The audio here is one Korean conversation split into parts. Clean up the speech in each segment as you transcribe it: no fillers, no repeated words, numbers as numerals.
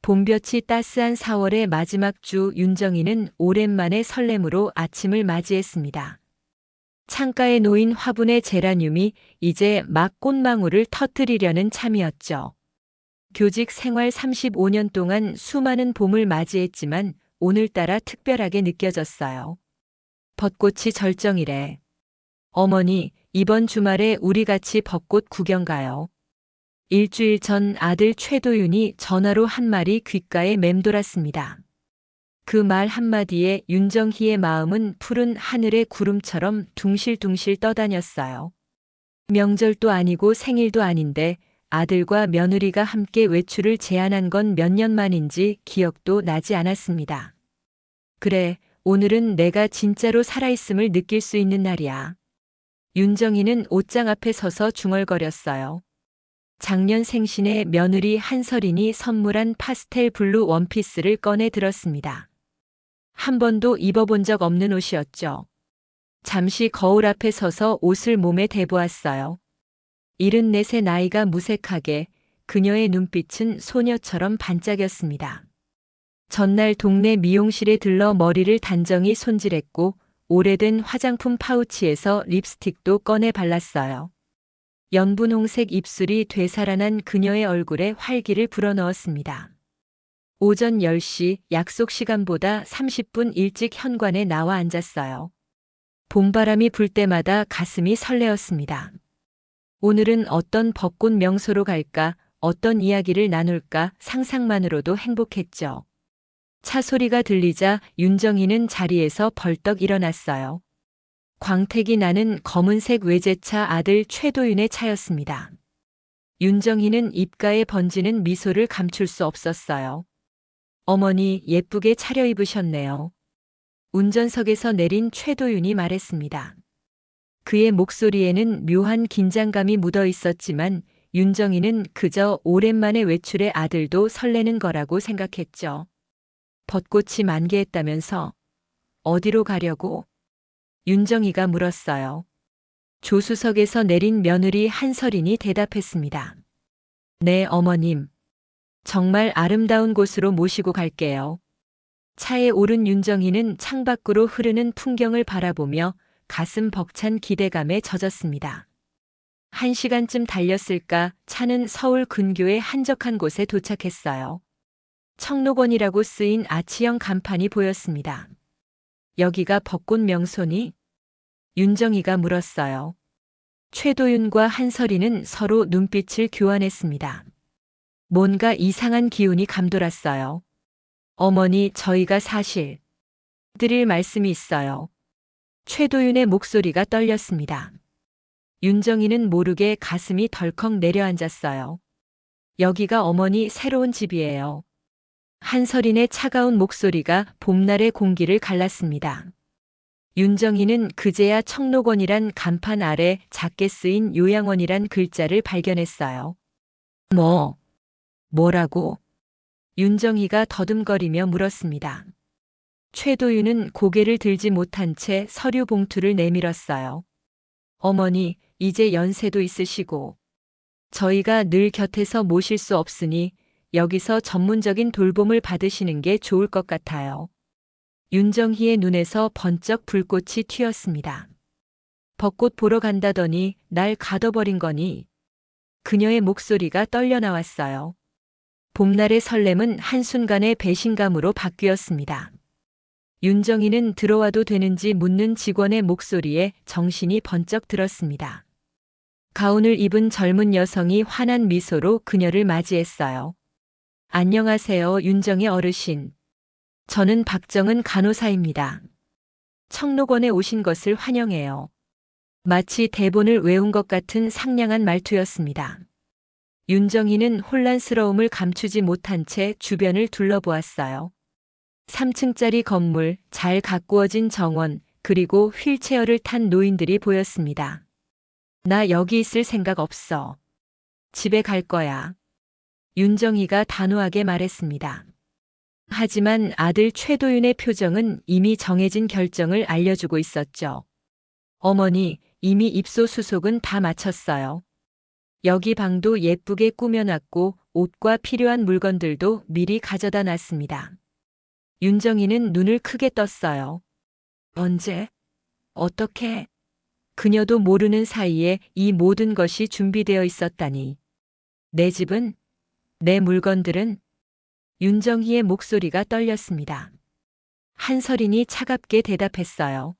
봄볕이 따스한 4월의 마지막 주 윤정이는 오랜만에 설렘으로 아침을 맞이했습니다. 창가에 놓인 화분의 제라늄이 이제 막 꽃망울을 터뜨리려는 참이었죠. 교직 생활 35년 동안 수많은 봄을 맞이했지만 오늘따라 특별하게 느껴졌어요. 벚꽃이 절정이래. 어머니, 이번 주말에 우리 같이 벚꽃 구경 가요. 일주일 전 아들 최도윤이 전화로 한 말이 귓가에 맴돌았습니다. 그 말 한마디에 윤정희의 마음은 푸른 하늘의 구름처럼 둥실둥실 떠다녔어요. 명절도 아니고 생일도 아닌데 아들과 며느리가 함께 외출을 제안한 건 몇 년 만인지 기억도 나지 않았습니다. 그래, 오늘은 내가 진짜로 살아있음을 느낄 수 있는 날이야. 윤정희는 옷장 앞에 서서 중얼거렸어요. 작년 생신에 며느리 한설인이 선물한 파스텔 블루 원피스를 꺼내 들었습니다. 한 번도 입어본 적 없는 옷이었죠. 잠시 거울 앞에 서서 옷을 몸에 대보았어요. 74의 나이가 무색하게 그녀의 눈빛은 소녀처럼 반짝였습니다. 전날 동네 미용실에 들러 머리를 단정히 손질했고 오래된 화장품 파우치에서 립스틱도 꺼내 발랐어요. 연분홍색 입술이 되살아난 그녀의 얼굴에 활기를 불어넣었습니다. 오전 10시 약속 시간보다 30분 일찍 현관에 나와 앉았어요. 봄바람이 불 때마다 가슴이 설레었습니다. 오늘은 어떤 벚꽃 명소로 갈까, 어떤 이야기를 나눌까 상상만으로도 행복했죠. 차 소리가 들리자 윤정희는 자리에서 벌떡 일어났어요. 광택이 나는 검은색 외제차 아들 최도윤의 차였습니다. 윤정희는 입가에 번지는 미소를 감출 수 없었어요. 어머니, 예쁘게 차려입으셨네요. 운전석에서 내린 최도윤이 말했습니다. 그의 목소리에는 묘한 긴장감이 묻어 있었지만 윤정희는 그저 오랜만에 외출의 아들도 설레는 거라고 생각했죠. 벚꽃이 만개했다면서 어디로 가려고? 윤정희가 물었어요. 조수석에서 내린 며느리 한설인이 대답했습니다. 네, 어머님. 정말 아름다운 곳으로 모시고 갈게요. 차에 오른 윤정희는 창밖으로 흐르는 풍경을 바라보며 가슴 벅찬 기대감에 젖었습니다. 1시간쯤 달렸을까 차는 서울 근교의 한적한 곳에 도착했어요. 청록원이라고 쓰인 아치형 간판이 보였습니다. 여기가 벚꽃 명소니? 윤정희가 물었어요. 최도윤과 한설이는 서로 눈빛을 교환했습니다. 뭔가 이상한 기운이 감돌았어요. 어머니, 저희가 사실 드릴 말씀이 있어요. 최도윤의 목소리가 떨렸습니다. 윤정희는 모르게 가슴이 덜컥 내려앉았어요. 여기가 어머니 새로운 집이에요. 한설인의 차가운 목소리가 봄날의 공기를 갈랐습니다. 윤정희는 그제야 청록원이란 간판 아래 작게 쓰인 요양원이란 글자를 발견했어요. 뭐라고? 윤정희가 더듬거리며 물었습니다. 최도윤은 고개를 들지 못한 채 서류 봉투를 내밀었어요. 어머니, 이제 연세도 있으시고 저희가 늘 곁에서 모실 수 없으니 여기서 전문적인 돌봄을 받으시는 게 좋을 것 같아요. 윤정희의 눈에서 번쩍 불꽃이 튀었습니다. 벚꽃 보러 간다더니 날 가둬버린 거니? 그녀의 목소리가 떨려 나왔어요. 봄날의 설렘은 한순간에 배신감으로 바뀌었습니다. 윤정희는 들어와도 되는지 묻는 직원의 목소리에 정신이 번쩍 들었습니다. 가운을 입은 젊은 여성이 환한 미소로 그녀를 맞이했어요. 안녕하세요, 윤정희 어르신. 저는 박정은 간호사입니다. 청록원에 오신 것을 환영해요. 마치 대본을 외운 것 같은 상냥한 말투였습니다. 윤정희는 혼란스러움을 감추지 못한 채 주변을 둘러보았어요. 3층짜리 건물, 잘 가꾸어진 정원, 그리고 휠체어를 탄 노인들이 보였습니다. 나 여기 있을 생각 없어. 집에 갈 거야. 윤정희가 단호하게 말했습니다. 하지만 아들 최도윤의 표정은 이미 정해진 결정을 알려주고 있었죠. 어머니, 이미 입소 수속은 다 마쳤어요. 여기 방도 예쁘게 꾸며놨고 옷과 필요한 물건들도 미리 가져다 놨습니다. 윤정이는 눈을 크게 떴어요. 언제? 어떻게? 그녀도 모르는 사이에 이 모든 것이 준비되어 있었다니. 내 집은? 내 물건들은? 윤정희의 목소리가 떨렸습니다. 한설인이 차갑게 대답했어요.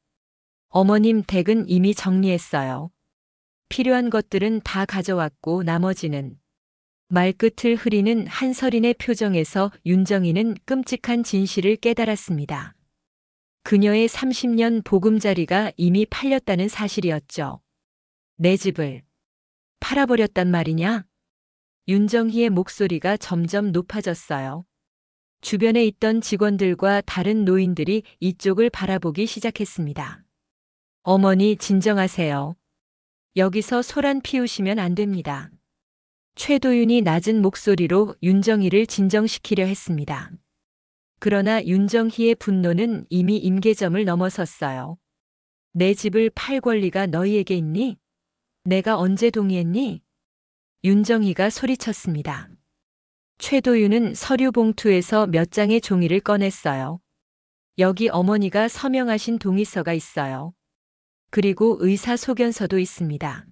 어머님 댁은 이미 정리했어요. 필요한 것들은 다 가져왔고 나머지는. 말끝을 흐리는 한설인의 표정에서 윤정희는 끔찍한 진실을 깨달았습니다. 그녀의 30년 보금자리가 이미 팔렸다는 사실이었죠. 내 집을 팔아버렸단 말이냐? 윤정희의 목소리가 점점 높아졌어요. 주변에 있던 직원들과 다른 노인들이 이쪽을 바라보기 시작했습니다. 어머니 진정하세요. 여기서 소란 피우시면 안 됩니다. 최도윤이 낮은 목소리로 윤정희를 진정시키려 했습니다. 그러나 윤정희의 분노는 이미 임계점을 넘어섰어요. 내 집을 팔 권리가 너희에게 있니? 내가 언제 동의했니? 윤정희가 소리쳤습니다. 최도윤은 서류 봉투에서 몇 장의 종이를 꺼냈어요. 여기 어머니가 서명하신 동의서가 있어요. 그리고 의사소견서도 있습니다.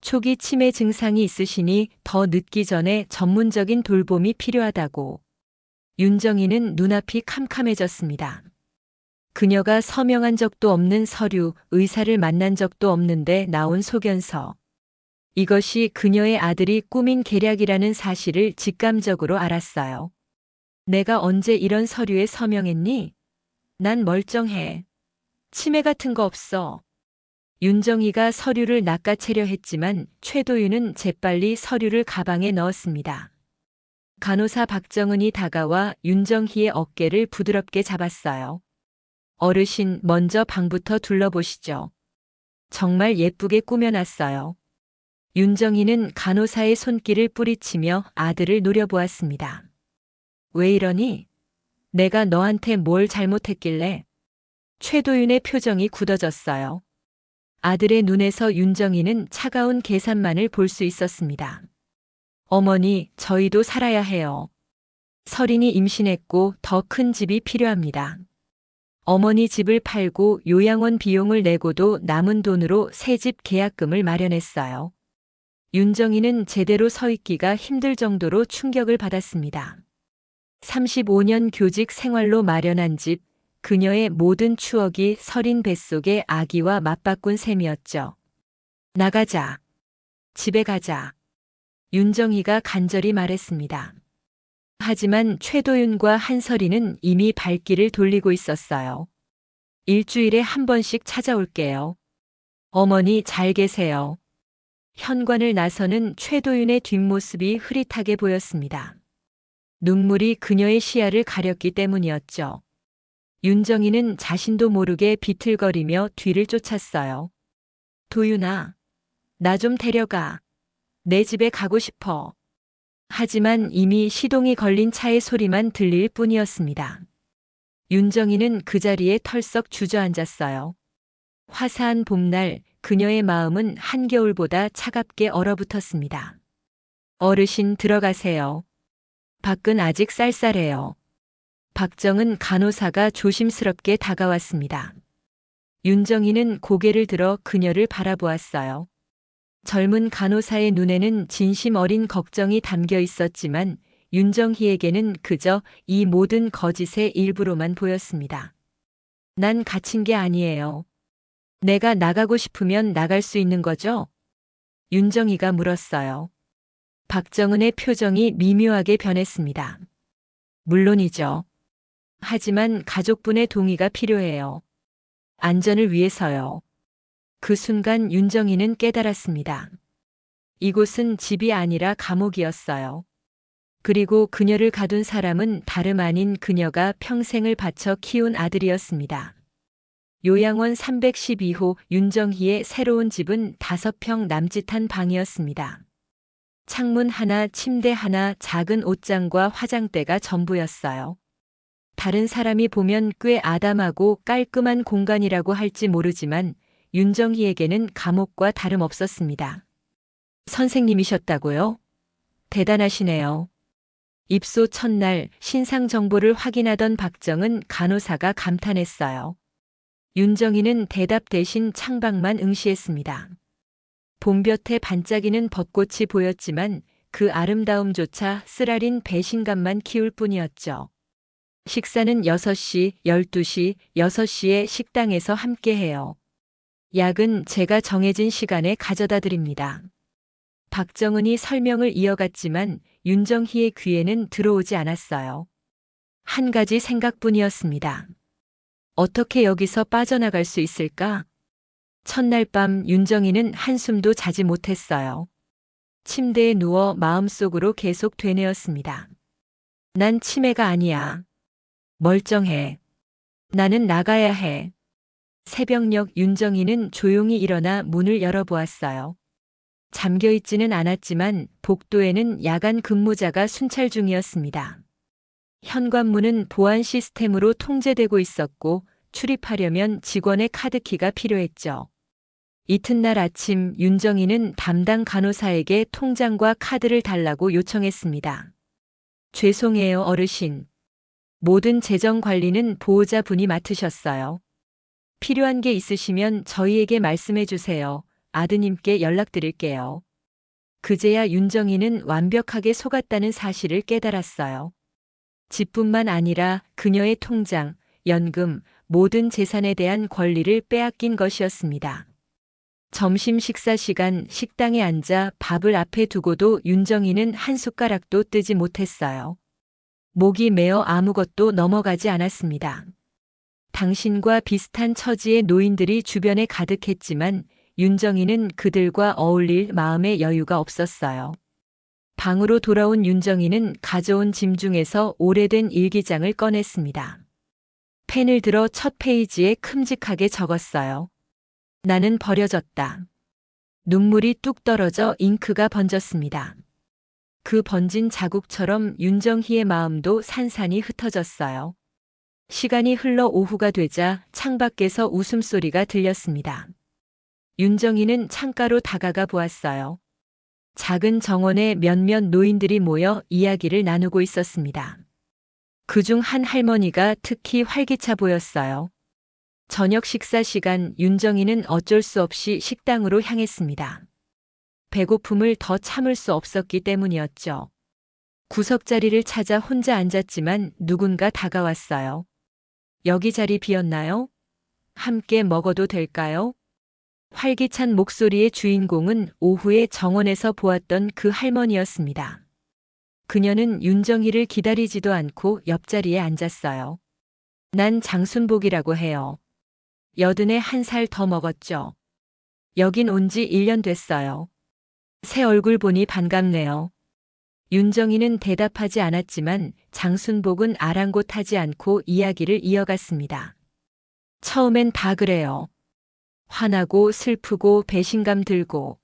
초기 치매 증상이 있으시니 더 늦기 전에 전문적인 돌봄이 필요하다고. 윤정희는 눈앞이 캄캄해졌습니다. 그녀가 서명한 적도 없는 서류, 의사를 만난 적도 없는데 나온 소견서. 이것이 그녀의 아들이 꾸민 계략이라는 사실을 직감적으로 알았어요. 내가 언제 이런 서류에 서명했니? 난 멀쩡해. 치매 같은 거 없어. 윤정희가 서류를 낚아채려 했지만 최도윤은 재빨리 서류를 가방에 넣었습니다. 간호사 박정은이 다가와 윤정희의 어깨를 부드럽게 잡았어요. 어르신, 먼저 방부터 둘러보시죠. 정말 예쁘게 꾸며놨어요. 윤정희는 간호사의 손길을 뿌리치며 아들을 노려보았습니다. 왜 이러니? 내가 너한테 뭘 잘못했길래? 최도윤의 표정이 굳어졌어요. 아들의 눈에서 윤정희는 차가운 계산만을 볼 수 있었습니다. 어머니, 저희도 살아야 해요. 설인이 임신했고 더 큰 집이 필요합니다. 어머니 집을 팔고 요양원 비용을 내고도 남은 돈으로 새 집 계약금을 마련했어요. 윤정희는 제대로 서 있기가 힘들 정도로 충격을 받았습니다. 35년 교직 생활로 마련한 집, 그녀의 모든 추억이 설인 뱃속의 아기와 맞바꾼 셈이었죠. 나가자. 집에 가자. 윤정희가 간절히 말했습니다. 하지만 최도윤과 한설이는 이미 발길을 돌리고 있었어요. 일주일에 한 번씩 찾아올게요. 어머니 잘 계세요. 현관을 나서는 최도윤의 뒷모습이 흐릿하게 보였습니다. 눈물이 그녀의 시야를 가렸기 때문이었죠. 윤정희는 자신도 모르게 비틀거리며 뒤를 쫓았어요. 도윤아, 나 좀 데려가. 내 집에 가고 싶어. 하지만 이미 시동이 걸린 차의 소리만 들릴 뿐이었습니다. 윤정희는 그 자리에 털썩 주저앉았어요. 화사한 봄날, 그녀의 마음은 한겨울보다 차갑게 얼어붙었습니다. 어르신 들어가세요. 밖은 아직 쌀쌀해요. 박정은 간호사가 조심스럽게 다가왔습니다. 윤정희는 고개를 들어 그녀를 바라보았어요. 젊은 간호사의 눈에는 진심 어린 걱정이 담겨 있었지만 윤정희에게는 그저 이 모든 거짓의 일부로만 보였습니다. 난 갇힌 게 아니에요. 내가 나가고 싶으면 나갈 수 있는 거죠? 윤정희가 물었어요. 박정은의 표정이 미묘하게 변했습니다. 물론이죠. 하지만 가족분의 동의가 필요해요. 안전을 위해서요. 그 순간 윤정희는 깨달았습니다. 이곳은 집이 아니라 감옥이었어요. 그리고 그녀를 가둔 사람은 다름 아닌 그녀가 평생을 바쳐 키운 아들이었습니다. 요양원 312호 윤정희의 새로운 집은 5평 남짓한 방이었습니다. 창문 하나, 침대 하나, 작은 옷장과 화장대가 전부였어요. 다른 사람이 보면 꽤 아담하고 깔끔한 공간이라고 할지 모르지만 윤정희에게는 감옥과 다름없었습니다. 선생님이셨다고요? 대단하시네요. 입소 첫날 신상 정보를 확인하던 박정은 간호사가 감탄했어요. 윤정이는 대답 대신 창밖만 응시했습니다. 봄볕에 반짝이는 벚꽃이 보였지만 그 아름다움조차 쓰라린 배신감만 키울 뿐이었죠. 식사는 6시, 12시, 6시에 식당에서 함께해요. 약은 제가 정해진 시간에 가져다 드립니다. 박정은이 설명을 이어갔지만 윤정희의 귀에는 들어오지 않았어요. 한 가지 생각뿐이었습니다. 어떻게 여기서 빠져나갈 수 있을까? 첫날 밤 윤정희는 한숨도 자지 못했어요. 침대에 누워 마음속으로 계속 되뇌었습니다. 난 치매가 아니야. 멀쩡해. 나는 나가야 해. 새벽녘 윤정희는 조용히 일어나 문을 열어보았어요. 잠겨있지는 않았지만 복도에는 야간 근무자가 순찰 중이었습니다. 현관문은 보안 시스템으로 통제되고 있었고 출입하려면 직원의 카드키가 필요했죠. 이튿날 아침 윤정희는 담당 간호사에게 통장과 카드를 달라고 요청했습니다. 죄송해요, 어르신. 모든 재정 관리는 보호자분이 맡으셨어요. 필요한 게 있으시면 저희에게 말씀해 주세요. 아드님께 연락드릴게요. 그제야 윤정희는 완벽하게 속았다는 사실을 깨달았어요. 집뿐만 아니라 그녀의 통장, 연금, 모든 재산에 대한 권리를 빼앗긴 것이었습니다. 점심 식사 시간 식당에 앉아 밥을 앞에 두고도 윤정희는 한 숟가락도 뜨지 못했어요. 목이 메어 아무것도 넘어가지 않았습니다. 당신과 비슷한 처지의 노인들이 주변에 가득했지만 윤정희는 그들과 어울릴 마음의 여유가 없었어요. 방으로 돌아온 윤정희는 가져온 짐 중에서 오래된 일기장을 꺼냈습니다. 펜을 들어 첫 페이지에 큼직하게 적었어요. 나는 버려졌다. 눈물이 뚝 떨어져 잉크가 번졌습니다. 그 번진 자국처럼 윤정희의 마음도 산산이 흩어졌어요. 시간이 흘러 오후가 되자 창밖에서 웃음소리가 들렸습니다. 윤정희는 창가로 다가가 보았어요. 작은 정원에 몇몇 노인들이 모여 이야기를 나누고 있었습니다. 그중 한 할머니가 특히 활기차 보였어요. 저녁 식사 시간 윤정희는 어쩔 수 없이 식당으로 향했습니다. 배고픔을 더 참을 수 없었기 때문이었죠. 구석자리를 찾아 혼자 앉았지만 누군가 다가왔어요. 여기 자리 비었나요? 함께 먹어도 될까요? 활기찬 목소리의 주인공은 오후에 정원에서 보았던 그 할머니였습니다. 그녀는 윤정희를 기다리지도 않고 옆자리에 앉았어요. 난 장순복이라고 해요. 81살 더 먹었죠. 여긴 온 지 1년 됐어요. 새 얼굴 보니 반갑네요. 윤정희는 대답하지 않았지만 장순복은 아랑곳하지 않고 이야기를 이어갔습니다. 처음엔 다 그래요. 화나고 슬프고 배신감 들고.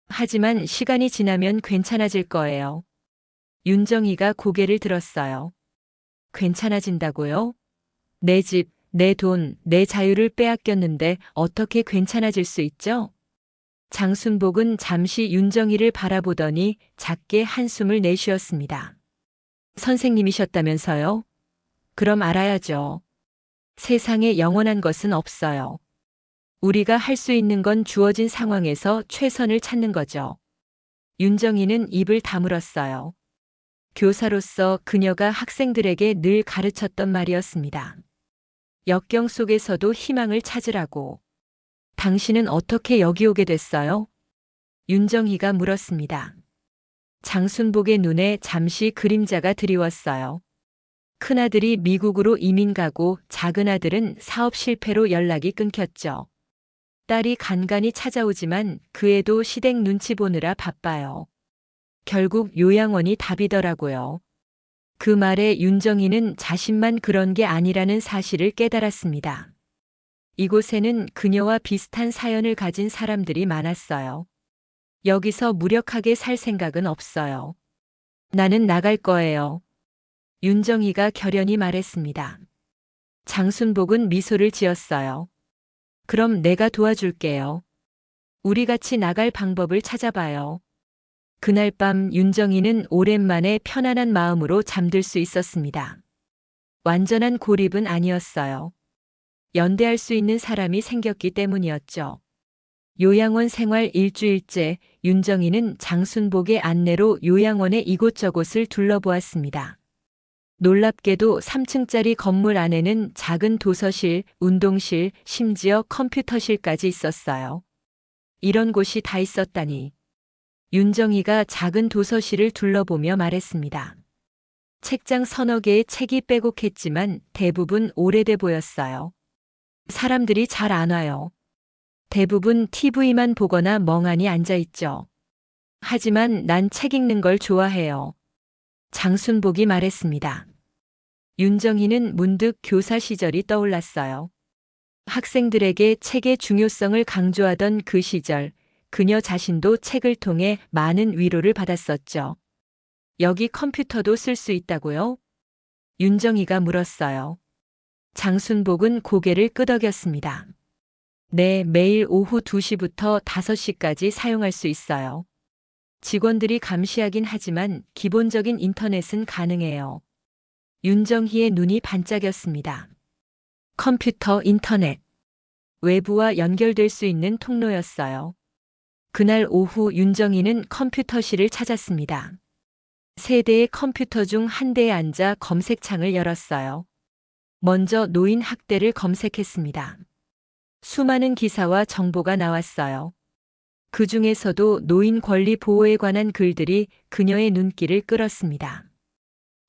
하지만 시간이 지나면 괜찮아질 거예요. 윤정희가 고개를 들었어요. 괜찮아진다고요? 내 집, 내 돈, 내 자유를 빼앗겼는데 어떻게 괜찮아질 수 있죠? 장순복은 잠시 윤정희를 바라보더니 작게 한숨을 내쉬었습니다. 선생님이셨다면서요? 그럼 알아야죠. 세상에 영원한 것은 없어요. 우리가 할 수 있는 건 주어진 상황에서 최선을 찾는 거죠. 윤정희는 입을 다물었어요. 교사로서 그녀가 학생들에게 늘 가르쳤던 말이었습니다. 역경 속에서도 희망을 찾으라고. 당신은 어떻게 여기 오게 됐어요? 윤정희가 물었습니다. 장순복의 눈에 잠시 그림자가 드리웠어요. 큰아들이 미국으로 이민 가고 작은아들은 사업 실패로 연락이 끊겼죠. 딸이 간간히 찾아오지만 그 애도 시댁 눈치 보느라 바빠요. 결국 요양원이 답이더라고요. 그 말에 윤정희는 자신만 그런 게 아니라는 사실을 깨달았습니다. 이곳에는 그녀와 비슷한 사연을 가진 사람들이 많았어요. 여기서 무력하게 살 생각은 없어요. 나는 나갈 거예요. 윤정희가 결연히 말했습니다. 장순복은 미소를 지었어요. 그럼 내가 도와줄게요. 우리 같이 나갈 방법을 찾아봐요. 그날 밤 윤정이는 오랜만에 편안한 마음으로 잠들 수 있었습니다. 완전한 고립은 아니었어요. 연대할 수 있는 사람이 생겼기 때문이었죠. 요양원 생활 일주일째 윤정이는 장순복의 안내로 요양원의 이곳저곳을 둘러보았습니다. 놀랍게도 3층짜리 건물 안에는 작은 도서실, 운동실, 심지어 컴퓨터실까지 있었어요. 이런 곳이 다 있었다니. 윤정이가 작은 도서실을 둘러보며 말했습니다. 책장 서너 개의 책이 빼곡했지만 대부분 오래돼 보였어요. 사람들이 잘 안 와요. 대부분 TV만 보거나 멍하니 앉아 있죠. 하지만 난 책 읽는 걸 좋아해요. 장순복이 말했습니다. 윤정이는 문득 교사 시절이 떠올랐어요. 학생들에게 책의 중요성을 강조하던 그 시절, 그녀 자신도 책을 통해 많은 위로를 받았었죠. 여기 컴퓨터도 쓸 수 있다고요? 윤정이가 물었어요. 장순복은 고개를 끄덕였습니다. 네, 매일 오후 2시부터 5시까지 사용할 수 있어요. 직원들이 감시하긴 하지만 기본적인 인터넷은 가능해요. 윤정희의 눈이 반짝였습니다. 컴퓨터, 인터넷. 외부와 연결될 수 있는 통로였어요. 그날 오후 윤정희는 컴퓨터실을 찾았습니다. 세 대의 컴퓨터 중 한 대에 앉아 검색창을 열었어요. 먼저 노인 학대를 검색했습니다. 수많은 기사와 정보가 나왔어요. 그 중에서도 노인 권리 보호에 관한 글들이 그녀의 눈길을 끌었습니다.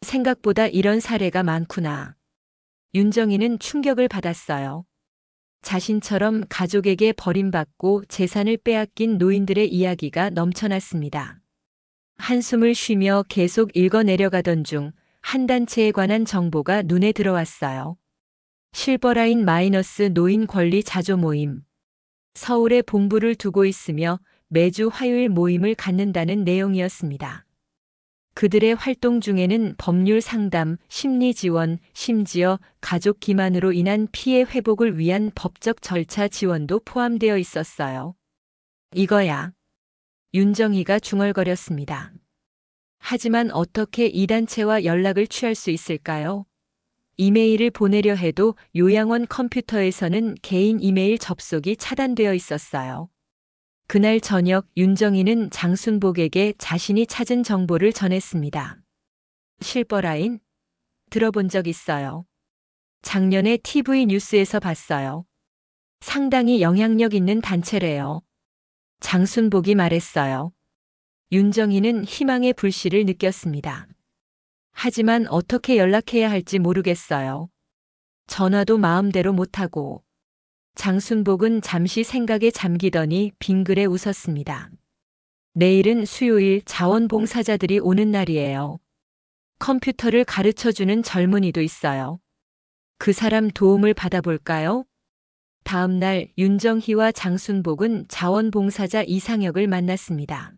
생각보다 이런 사례가 많구나. 윤정이는 충격을 받았어요. 자신처럼 가족에게 버림받고 재산을 빼앗긴 노인들의 이야기가 넘쳐났습니다. 한숨을 쉬며 계속 읽어내려가던 중 한 단체에 관한 정보가 눈에 들어왔어요. 실버라인 마이너스 노인 권리 자조 모임. 서울에 본부를 두고 있으며 매주 화요일 모임을 갖는다는 내용이었습니다. 그들의 활동 중에는 법률 상담, 심리 지원, 심지어 가족 기만으로 인한 피해 회복을 위한 법적 절차 지원도 포함되어 있었어요. 이거야. 윤정희가 중얼거렸습니다. 하지만 어떻게 이 단체와 연락을 취할 수 있을까요? 이메일을 보내려 해도 요양원 컴퓨터에서는 개인 이메일 접속이 차단되어 있었어요. 그날 저녁 윤정희는 장순복에게 자신이 찾은 정보를 전했습니다. 실버라인? 들어본 적 있어요. 작년에 TV 뉴스에서 봤어요. 상당히 영향력 있는 단체래요. 장순복이 말했어요. 윤정희는 희망의 불씨를 느꼈습니다. 하지만 어떻게 연락해야 할지 모르겠어요. 전화도 마음대로 못하고. 장순복은 잠시 생각에 잠기더니 빙그레 웃었습니다. 내일은 수요일 자원봉사자들이 오는 날이에요. 컴퓨터를 가르쳐주는 젊은이도 있어요. 그 사람 도움을 받아볼까요? 다음 날 윤정희와 장순복은 자원봉사자 이상혁을 만났습니다.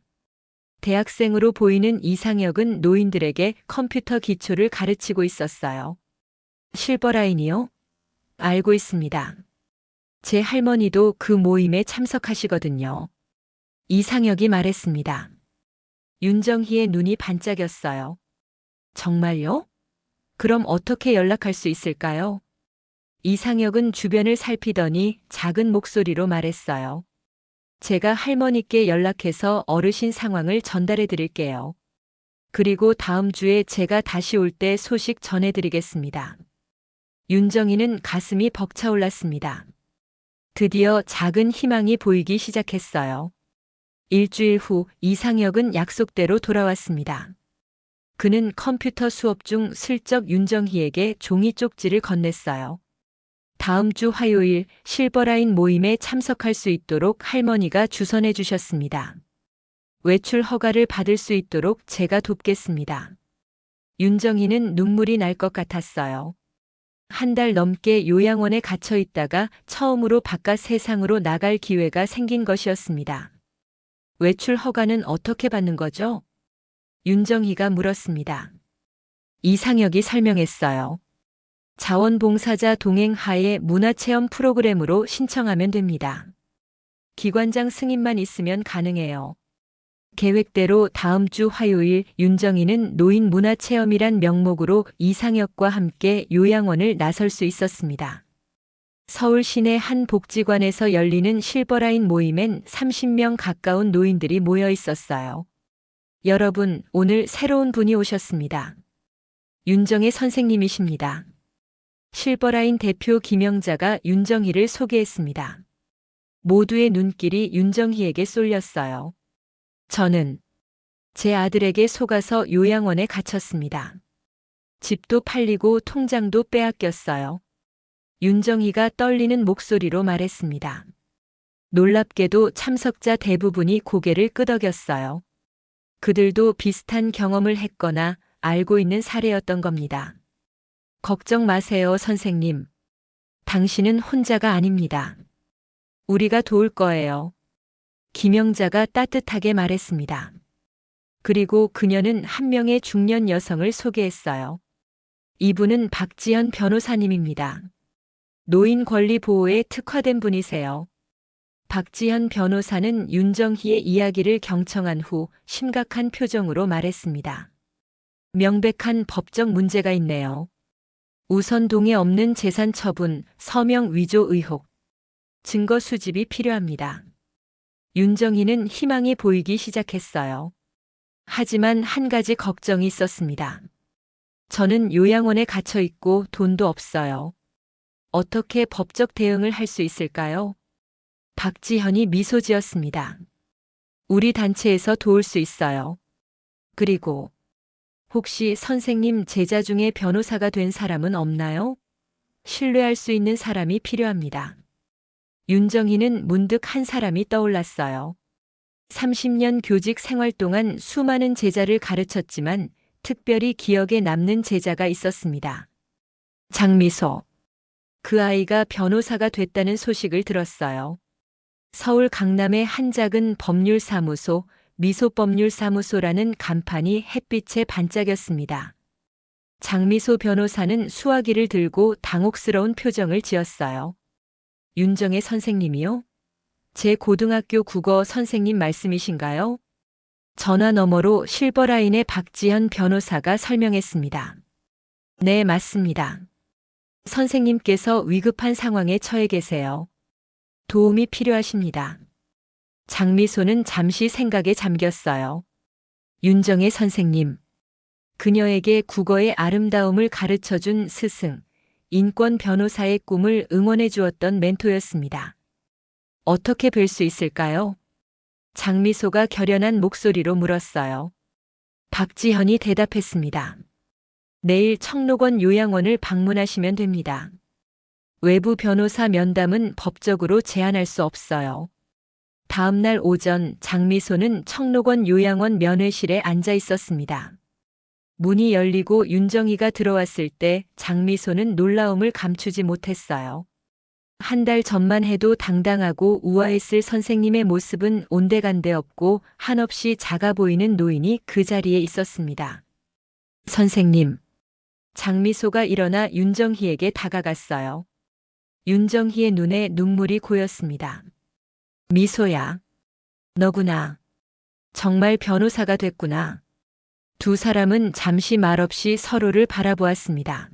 대학생으로 보이는 이상혁은 노인들에게 컴퓨터 기초를 가르치고 있었어요. 실버라인이요? 알고 있습니다. 제 할머니도 그 모임에 참석하시거든요. 이상혁이 말했습니다. 윤정희의 눈이 반짝였어요. 정말요? 그럼 어떻게 연락할 수 있을까요? 이상혁은 주변을 살피더니 작은 목소리로 말했어요. 제가 할머니께 연락해서 어르신 상황을 전달해 드릴게요. 그리고 다음 주에 제가 다시 올 때 소식 전해 드리겠습니다. 윤정희는 가슴이 벅차올랐습니다. 드디어 작은 희망이 보이기 시작했어요. 일주일 후 이상혁은 약속대로 돌아왔습니다. 그는 컴퓨터 수업 중 슬쩍 윤정희에게 종이 쪽지를 건넸어요. 다음 주 화요일 실버라인 모임에 참석할 수 있도록 할머니가 주선해 주셨습니다. 외출 허가를 받을 수 있도록 제가 돕겠습니다. 윤정희는 눈물이 날 것 같았어요. 한 달 넘게 요양원에 갇혀 있다가 처음으로 바깥 세상으로 나갈 기회가 생긴 것이었습니다. 외출 허가는 어떻게 받는 거죠? 윤정희가 물었습니다. 이상혁이 설명했어요. 자원봉사자 동행하에 문화체험 프로그램으로 신청하면 됩니다. 기관장 승인만 있으면 가능해요. 계획대로 다음 주 화요일 윤정이는 노인 문화체험이란 명목으로 이상혁과 함께 요양원을 나설 수 있었습니다. 서울 시내 한 복지관에서 열리는 실버라인 모임엔 30명 가까운 노인들이 모여 있었어요. 여러분, 오늘 새로운 분이 오셨습니다. 윤정혜 선생님이십니다. 실버라인 대표 김영자가 윤정희를 소개했습니다. 모두의 눈길이 윤정희에게 쏠렸어요. 저는 제 아들에게 속아서 요양원에 갇혔습니다. 집도 팔리고 통장도 빼앗겼어요. 윤정희가 떨리는 목소리로 말했습니다. 놀랍게도 참석자 대부분이 고개를 끄덕였어요. 그들도 비슷한 경험을 했거나 알고 있는 사례였던 겁니다. 걱정 마세요, 선생님. 당신은 혼자가 아닙니다. 우리가 도울 거예요. 김영자가 따뜻하게 말했습니다. 그리고 그녀는 한 명의 중년 여성을 소개했어요. 이분은 박지현 변호사님입니다. 노인 권리 보호에 특화된 분이세요. 박지현 변호사는 윤정희의 이야기를 경청한 후 심각한 표정으로 말했습니다. 명백한 법적 문제가 있네요. 우선 동의 없는 재산 처분, 서명 위조 의혹, 증거 수집이 필요합니다. 윤정희는 희망이 보이기 시작했어요. 하지만 한 가지 걱정이 있었습니다. 저는 요양원에 갇혀 있고 돈도 없어요. 어떻게 법적 대응을 할 수 있을까요? 박지현이 미소 지었습니다. 우리 단체에서 도울 수 있어요. 그리고 혹시 선생님 제자 중에 변호사가 된 사람은 없나요? 신뢰할 수 있는 사람이 필요합니다. 윤정희는 문득 한 사람이 떠올랐어요. 30년 교직 생활 동안 수많은 제자를 가르쳤지만 특별히 기억에 남는 제자가 있었습니다. 장미소. 그 아이가 변호사가 됐다는 소식을 들었어요. 서울 강남의 한 작은 법률사무소, 미소법률사무소라는 간판이 햇빛에 반짝였습니다. 장미소 변호사는 수화기를 들고 당혹스러운 표정을 지었어요. 윤정혜 선생님이요? 제 고등학교 국어 선생님 말씀이신가요? 전화 너머로 실버라인의 박지현 변호사가 설명했습니다. 네, 맞습니다. 선생님께서 위급한 상황에 처해 계세요. 도움이 필요하십니다. 장미소는 잠시 생각에 잠겼어요. 윤정혜 선생님. 그녀에게 국어의 아름다움을 가르쳐준 스승, 인권 변호사의 꿈을 응원해 주었던 멘토였습니다. 어떻게 뵐 수 있을까요? 장미소가 결연한 목소리로 물었어요. 박지현이 대답했습니다. 내일 청록원 요양원을 방문하시면 됩니다. 외부 변호사 면담은 법적으로 제한할 수 없어요. 다음 날 오전 장미소는 청록원 요양원 면회실에 앉아 있었습니다. 문이 열리고 윤정희가 들어왔을 때 장미소는 놀라움을 감추지 못했어요. 한 달 전만 해도 당당하고 우아했을 선생님의 모습은 온데간데 없고 한없이 작아 보이는 노인이 그 자리에 있었습니다. 선생님. 장미소가 일어나 윤정희에게 다가갔어요. 윤정희의 눈에 눈물이 고였습니다. 미소야. 너구나. 정말 변호사가 됐구나. 두 사람은 잠시 말없이 서로를 바라보았습니다.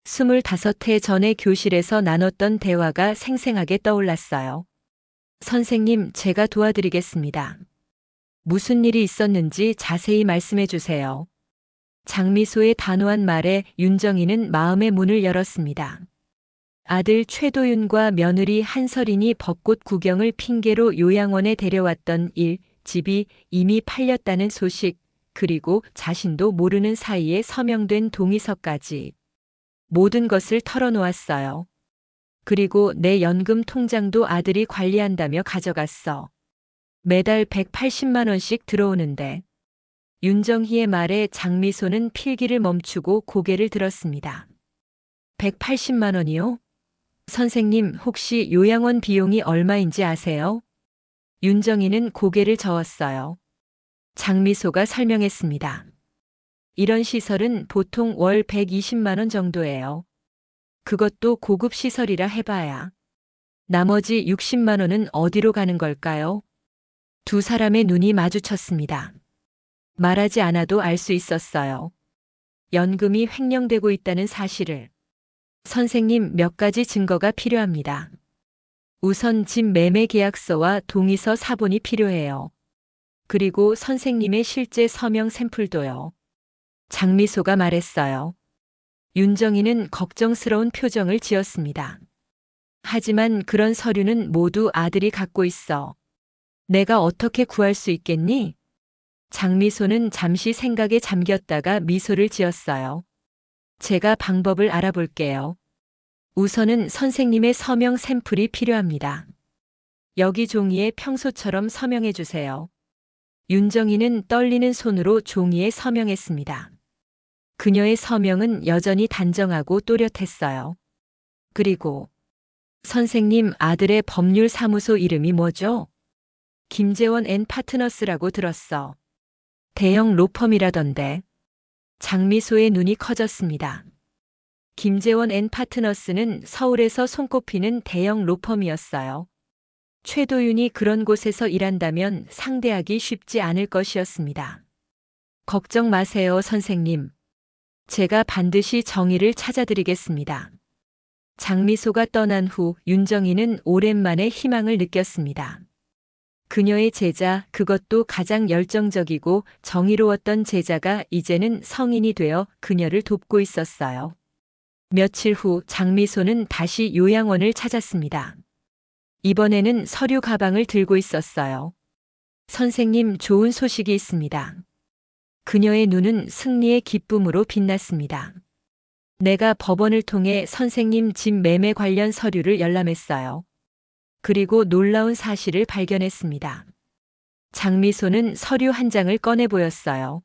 25해 전에 교실에서 나눴던 대화가 생생하게 떠올랐어요. 선생님, 제가 도와드리겠습니다. 무슨 일이 있었는지 자세히 말씀해 주세요. 장미소의 단호한 말에 윤정희는 마음의 문을 열었습니다. 아들 최도윤과 며느리 한설인이 벚꽃 구경을 핑계로 요양원에 데려왔던 일, 집이 이미 팔렸다는 소식, 그리고 자신도 모르는 사이에 서명된 동의서까지. 모든 것을 털어놓았어요. 그리고 내 연금 통장도 아들이 관리한다며 가져갔어. 매달 180만 원씩 들어오는데. 윤정희의 말에 장미소는 필기를 멈추고 고개를 들었습니다. 180만 원이요? 선생님, 혹시 요양원 비용이 얼마인지 아세요? 윤정희는 고개를 저었어요. 장미소가 설명했습니다. 이런 시설은 보통 월 120만 원 정도예요. 그것도 고급 시설이라 해봐야. 나머지 60만 원은 어디로 가는 걸까요? 두 사람의 눈이 마주쳤습니다. 말하지 않아도 알 수 있었어요. 연금이 횡령되고 있다는 사실을. 선생님, 몇 가지 증거가 필요합니다. 우선 집 매매 계약서와 동의서 사본이 필요해요. 그리고 선생님의 실제 서명 샘플도요. 장미소가 말했어요. 윤정이는 걱정스러운 표정을 지었습니다. 하지만 그런 서류는 모두 아들이 갖고 있어. 내가 어떻게 구할 수 있겠니? 장미소는 잠시 생각에 잠겼다가 미소를 지었어요. 제가 방법을 알아볼게요. 우선은 선생님의 서명 샘플이 필요합니다. 여기 종이에 평소처럼 서명해 주세요. 윤정이는 떨리는 손으로 종이에 서명했습니다. 그녀의 서명은 여전히 단정하고 또렷했어요. 그리고 선생님, 아들의 법률사무소 이름이 뭐죠? 김재원 앤 파트너스라고 들었어. 대형 로펌이라던데. 장미소의 눈이 커졌습니다. 김재원 앤 파트너스는 서울에서 손꼽히는 대형 로펌이었어요. 최도윤이 그런 곳에서 일한다면 상대하기 쉽지 않을 것이었습니다. 걱정 마세요, 선생님. 제가 반드시 정의를 찾아드리겠습니다. 장미소가 떠난 후 윤정이는 오랜만에 희망을 느꼈습니다. 그녀의 제자, 그것도 가장 열정적이고 정의로웠던 제자가 이제는 성인이 되어 그녀를 돕고 있었어요. 며칠 후 장미소는 다시 요양원을 찾았습니다. 이번에는 서류 가방을 들고 있었어요. 선생님, 좋은 소식이 있습니다. 그녀의 눈은 승리의 기쁨으로 빛났습니다. 내가 법원을 통해 선생님 집 매매 관련 서류를 열람했어요. 그리고 놀라운 사실을 발견했습니다. 장미소는 서류 한 장을 꺼내 보였어요.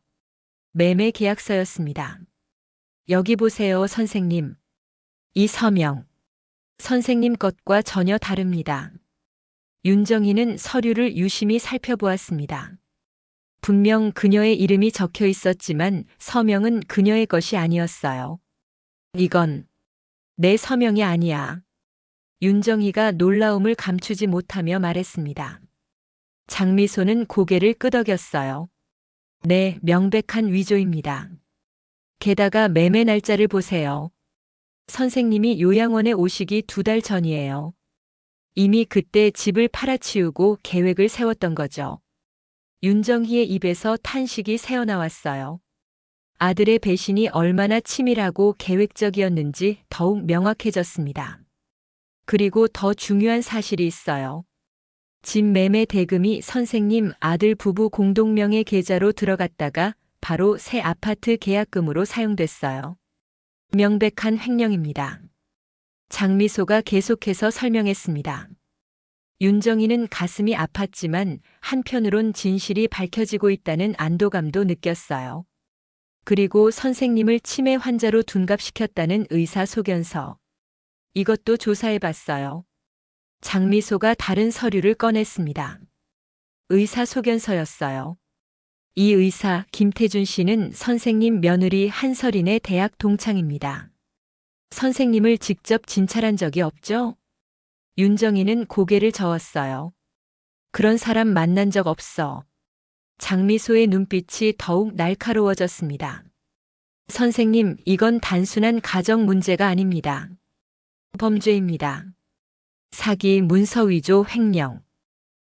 매매 계약서였습니다. 여기 보세요, 선생님. 이 서명. 선생님 것과 전혀 다릅니다. 윤정이는 서류를 유심히 살펴보았습니다. 분명 그녀의 이름이 적혀 있었지만 서명은 그녀의 것이 아니었어요. 이건 내 서명이 아니야. 윤정이가 놀라움을 감추지 못하며 말했습니다. 장미소는 고개를 끄덕였어요. 네, 명백한 위조입니다. 게다가 매매 날짜를 보세요. 선생님이 요양원에 오시기 2달 전이에요. 이미 그때 집을 팔아치우고 계획을 세웠던 거죠. 윤정희의 입에서 탄식이 새어나왔어요. 아들의 배신이 얼마나 치밀하고 계획적이었는지 더욱 명확해졌습니다. 그리고 더 중요한 사실이 있어요. 집 매매 대금이 선생님 아들 부부 공동명의 계좌로 들어갔다가 바로 새 아파트 계약금으로 사용됐어요. 명백한 횡령입니다. 장미소가 계속해서 설명했습니다. 윤정이는 가슴이 아팠지만 한편으론 진실이 밝혀지고 있다는 안도감도 느꼈어요. 그리고 선생님을 치매 환자로 둔갑시켰다는 의사소견서. 이것도 조사해봤어요. 장미소가 다른 서류를 꺼냈습니다. 의사소견서였어요. 이 의사 김태준 씨는 선생님 며느리 한설인의 대학 동창입니다. 선생님을 직접 진찰한 적이 없죠? 윤정이는 고개를 저었어요. 그런 사람 만난 적 없어. 장미소의 눈빛이 더욱 날카로워졌습니다. 선생님, 이건 단순한 가정 문제가 아닙니다. 범죄입니다. 사기, 문서위조, 횡령.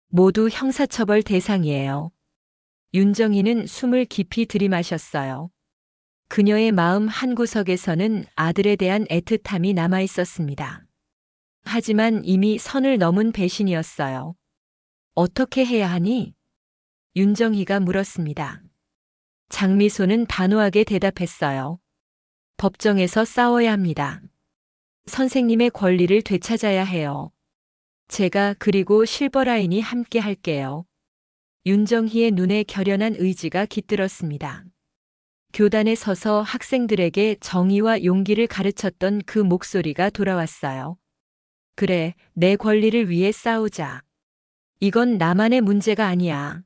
모두 형사처벌 대상이에요. 윤정이는 숨을 깊이 들이마셨어요. 그녀의 마음 한구석에서는 아들에 대한 애틋함이 남아 있었습니다. 하지만 이미 선을 넘은 배신이었어요. 어떻게 해야 하니? 윤정희가 물었습니다. 장미소는 단호하게 대답했어요. 법정에서 싸워야 합니다. 선생님의 권리를 되찾아야 해요. 제가 그리고 실버라인이 함께 할게요. 윤정희의 눈에 결연한 의지가 깃들었습니다. 교단에 서서 학생들에게 정의와 용기를 가르쳤던 그 목소리가 돌아왔어요. 그래, 내 권리를 위해 싸우자. 이건 나만의 문제가 아니야.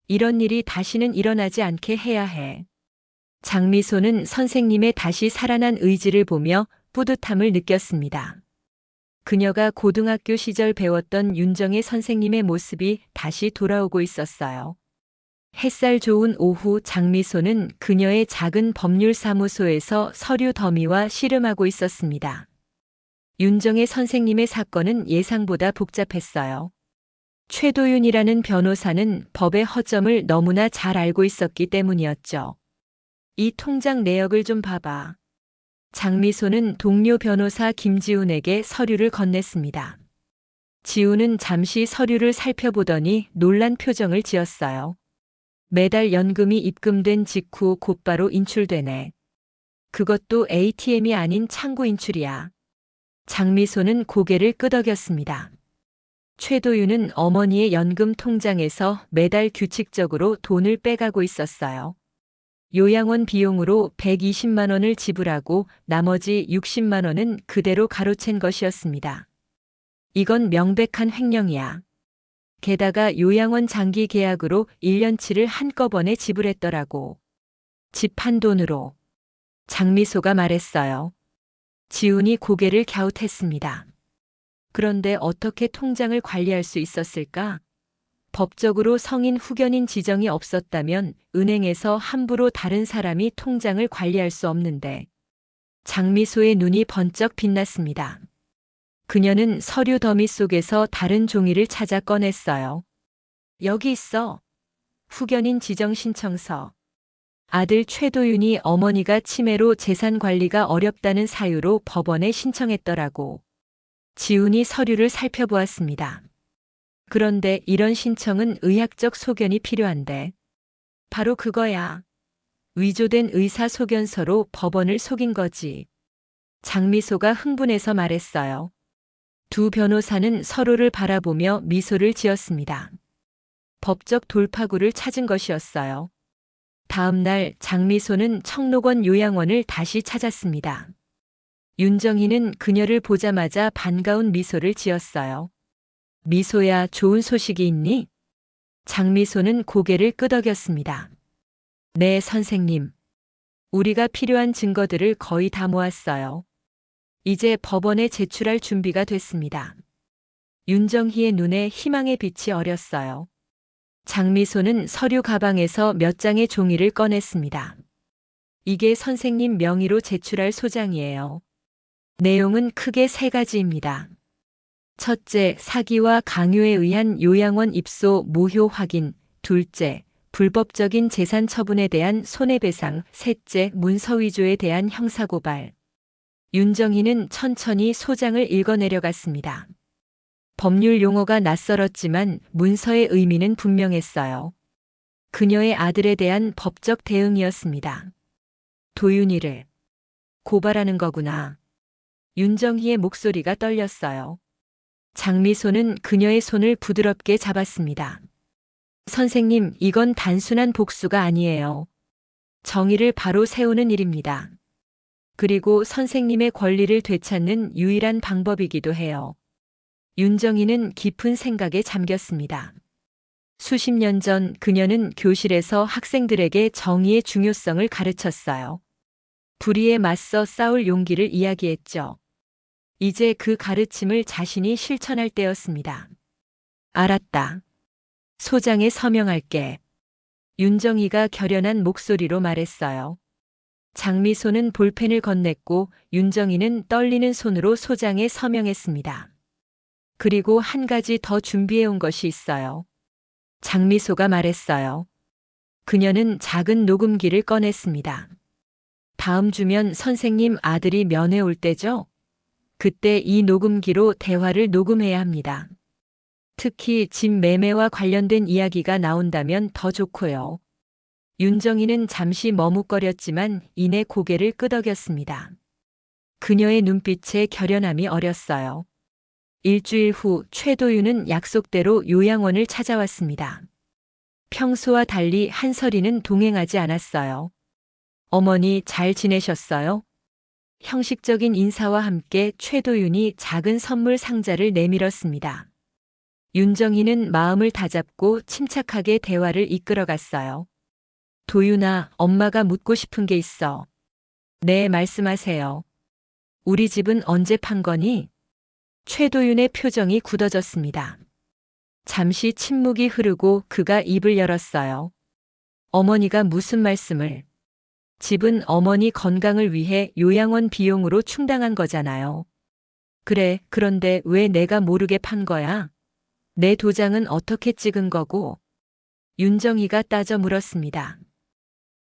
이런 일이 다시는 일어나지 않게 해야 해. 장미소는 선생님의 다시 살아난 의지를 보며 뿌듯함을 느꼈습니다. 그녀가 고등학교 시절 배웠던 윤정의 선생님의 모습이 다시 돌아오고 있었어요. 햇살 좋은 오후 장미소는 그녀의 작은 법률사무소에서 서류 더미와 씨름하고 있었습니다. 윤정의 선생님의 사건은 예상보다 복잡했어요. 최도윤이라는 변호사는 법의 허점을 너무나 잘 알고 있었기 때문이었죠. 이 통장 내역을 좀 봐봐. 장미소는 동료 변호사 김지훈에게 서류를 건넸습니다. 지훈은 잠시 서류를 살펴보더니 놀란 표정을 지었어요. 매달 연금이 입금된 직후 곧바로 인출되네. 그것도 ATM이 아닌 창구 인출이야. 장미소는 고개를 끄덕였습니다. 최도윤은 어머니의 연금 통장에서 매달 규칙적으로 돈을 빼가고 있었어요. 요양원 비용으로 120만 원을 지불하고 나머지 60만 원은 그대로 가로챈 것이었습니다. 이건 명백한 횡령이야. 게다가 요양원 장기 계약으로 1년치를 한꺼번에 지불했더라고. 집 한 돈으로. 장미소가 말했어요. 지훈이 고개를 갸웃했습니다. 그런데 어떻게 통장을 관리할 수 있었을까? 법적으로 성인 후견인 지정이 없었다면 은행에서 함부로 다른 사람이 통장을 관리할 수 없는데. 장미소의 눈이 번쩍 빛났습니다. 그녀는 서류 더미 속에서 다른 종이를 찾아 꺼냈어요. 여기 있어. 후견인 지정 신청서. 아들 최도윤이 어머니가 치매로 재산 관리가 어렵다는 사유로 법원에 신청했더라고. 지훈이 서류를 살펴보았습니다. 그런데 이런 신청은 의학적 소견이 필요한데. 바로 그거야. 위조된 의사소견서로 법원을 속인 거지. 장미소가 흥분해서 말했어요. 두 변호사는 서로를 바라보며 미소를 지었습니다. 법적 돌파구를 찾은 것이었어요. 다음 날 장미소는 청록원 요양원을 다시 찾았습니다. 윤정희는 그녀를 보자마자 반가운 미소를 지었어요. 미소야, 좋은 소식이 있니? 장미소는 고개를 끄덕였습니다. 네, 선생님. 우리가 필요한 증거들을 거의 다 모았어요. 이제 법원에 제출할 준비가 됐습니다. 윤정희의 눈에 희망의 빛이 어렸어요. 장미소는 서류 가방에서 몇 장의 종이를 꺼냈습니다. 이게 선생님 명의로 제출할 소장이에요. 내용은 크게 세 가지입니다. 첫째, 사기와 강요에 의한 요양원 입소 무효 확인. 둘째, 불법적인 재산 처분에 대한 손해배상. 셋째, 문서 위조에 대한 형사고발. 윤정희는 천천히 소장을 읽어내려갔습니다. 법률 용어가 낯설었지만 문서의 의미는 분명했어요. 그녀의 아들에 대한 법적 대응이었습니다. 도윤이를 고발하는 거구나. 윤정희의 목소리가 떨렸어요. 장미소는 그녀의 손을 부드럽게 잡았습니다. 선생님, 이건 단순한 복수가 아니에요. 정의를 바로 세우는 일입니다. 그리고 선생님의 권리를 되찾는 유일한 방법이기도 해요. 윤정희는 깊은 생각에 잠겼습니다. 수십 년 전 그녀는 교실에서 학생들에게 정의의 중요성을 가르쳤어요. 불의에 맞서 싸울 용기를 이야기했죠. 이제 그 가르침을 자신이 실천할 때였습니다. 알았다. 소장에 서명할게. 윤정희가 결연한 목소리로 말했어요. 장미소는 볼펜을 건넸고 윤정희는 떨리는 손으로 소장에 서명했습니다. 그리고 한 가지 더 준비해온 것이 있어요. 장미소가 말했어요. 그녀는 작은 녹음기를 꺼냈습니다. 다음 주면 선생님 아들이 면회 올 때죠? 그때 이 녹음기로 대화를 녹음해야 합니다. 특히 집 매매와 관련된 이야기가 나온다면 더 좋고요. 윤정희는 잠시 머뭇거렸지만 이내 고개를 끄덕였습니다. 그녀의 눈빛에 결연함이 어렸어요. 일주일 후 최도윤은 약속대로 요양원을 찾아왔습니다. 평소와 달리 한설이는 동행하지 않았어요. 어머니 잘 지내셨어요? 형식적인 인사와 함께 최도윤이 작은 선물 상자를 내밀었습니다. 윤정희는 마음을 다잡고 침착하게 대화를 이끌어갔어요. 도윤아, 엄마가 묻고 싶은 게 있어. 네, 말씀하세요. 우리 집은 언제 판 거니? 최도윤의 표정이 굳어졌습니다. 잠시 침묵이 흐르고 그가 입을 열었어요. 어머니가 무슨 말씀을? 집은 어머니 건강을 위해 요양원 비용으로 충당한 거잖아요. 그래, 그런데 왜 내가 모르게 판 거야? 내 도장은 어떻게 찍은 거고? 윤정희가 따져 물었습니다.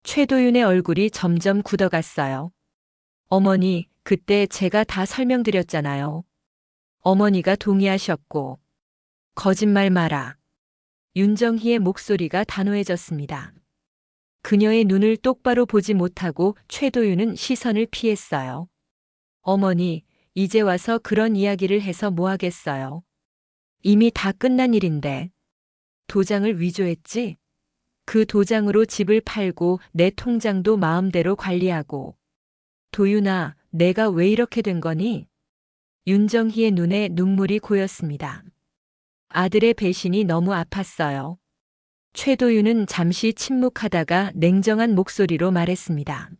최도윤의 얼굴이 점점 굳어갔어요. 어머니, 그때 제가 다 설명드렸잖아요. 어머니가 동의하셨고. 거짓말 마라. 윤정희의 목소리가 단호해졌습니다. 그녀의 눈을 똑바로 보지 못하고 최도윤은 시선을 피했어요. 어머니, 이제 와서 그런 이야기를 해서 뭐 하겠어요? 이미 다 끝난 일인데. 도장을 위조했지? 그 도장으로 집을 팔고 내 통장도 마음대로 관리하고. 도윤아, 내가 왜 이렇게 된 거니? 윤정희의 눈에 눈물이 고였습니다. 아들의 배신이 너무 아팠어요. 최도윤은 잠시 침묵하다가 냉정한 목소리로 말했습니다.